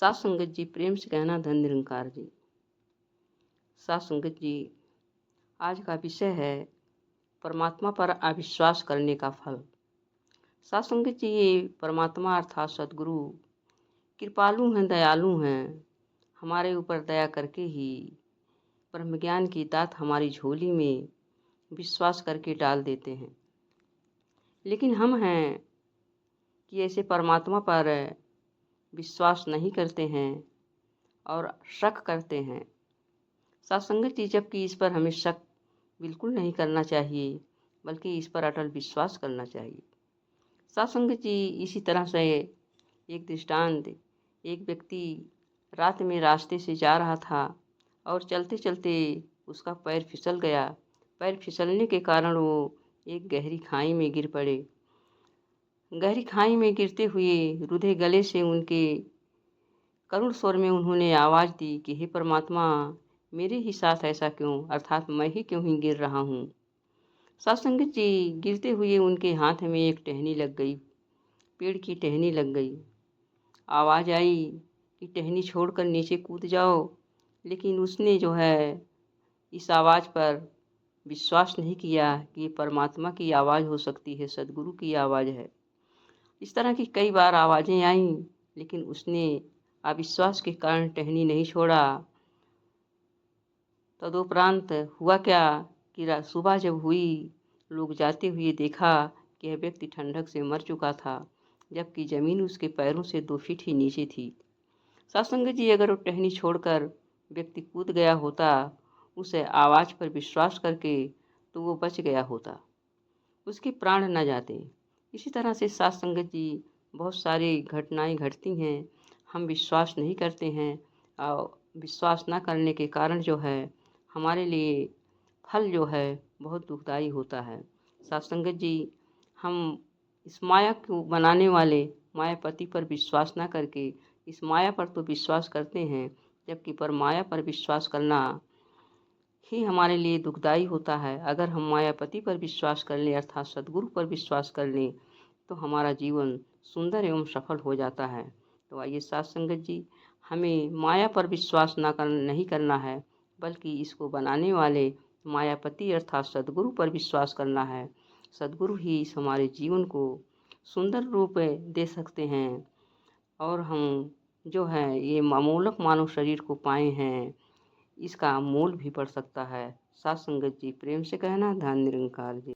साथ संगत जी, प्रेम से कहना धन निरंकार जी। साथ संगत जी, आज का विषय है परमात्मा पर अविश्वास करने का फल। साथ संगत जी, ये परमात्मा अर्थात सदगुरु कृपालु हैं, दयालु हैं। हमारे ऊपर दया करके ही ब्रह्म ज्ञान की दात हमारी झोली में विश्वास करके डाल देते हैं। लेकिन हम हैं कि ऐसे परमात्मा पर विश्वास नहीं करते हैं और शक करते हैं। सत्संगत जी, जबकि इस पर हमें शक बिल्कुल नहीं करना चाहिए, बल्कि इस पर अटल विश्वास करना चाहिए। सत्संगत जी, इसी तरह से एक दृष्टांत, एक व्यक्ति रात में रास्ते से जा रहा था और चलते चलते उसका पैर फिसल गया। पैर फिसलने के कारण वो एक गहरी खाई में गिर पड़े। गहरी खाई में गिरते हुए रुधे गले से उनके करुण स्वर में उन्होंने आवाज़ दी कि हे परमात्मा, मेरे ही साथ ऐसा क्यों, अर्थात मैं ही क्यों ही गिर रहा हूँ। सत्संगत जी, गिरते हुए उनके हाथ में एक टहनी लग गई, पेड़ की टहनी लग गई। आवाज़ आई कि टहनी छोड़कर नीचे कूद जाओ, लेकिन उसने जो है इस आवाज़ पर विश्वास नहीं किया कि ये परमात्मा की आवाज़ हो सकती है, सदगुरु की आवाज़ है। इस तरह की कई बार आवाज़ें आईं, लेकिन उसने अविश्वास के कारण टहनी नहीं छोड़ा। तदुपरांत हुआ क्या कि सुबह जब हुई, लोग जाते हुए देखा कि यह व्यक्ति ठंडक से मर चुका था, जबकि ज़मीन उसके पैरों से 2 फीट ही नीचे थी। सत्संगत जी, अगर वो टहनी छोड़कर व्यक्ति कूद गया होता उसे आवाज़ पर विश्वास करके, तो वो बच गया होता, उसके प्राण न जाते। इसी तरह से सत्संगत जी, बहुत सारी घटनाएं घटती हैं, हम विश्वास नहीं करते हैं और विश्वास न करने के कारण जो है हमारे लिए फल जो है बहुत दुखदाई होता है। सत्संगत जी, हम इस माया को बनाने वाले मायापति पर विश्वास न करके इस माया पर तो विश्वास करते हैं, जबकि पर माया पर विश्वास करना ही हमारे लिए दुखदाई होता है। अगर हम मायापति पर विश्वास कर लें, अर्थात सदगुरु पर विश्वास कर लें, तो हमारा जीवन सुंदर एवं सफल हो जाता है। तो आइए साथ संगत जी, हमें माया पर विश्वास नहीं करना है, बल्कि इसको बनाने वाले मायापति अर्थात सदगुरु पर विश्वास करना है। सदगुरु ही इस हमारे जीवन को सुंदर रूप दे सकते हैं और हम जो है ये अमोलक मानव शरीर को पाए हैं, इसका मोल भी बढ़ सकता है। साथ संगत जी, प्रेम से कहना धन निरंकार जी।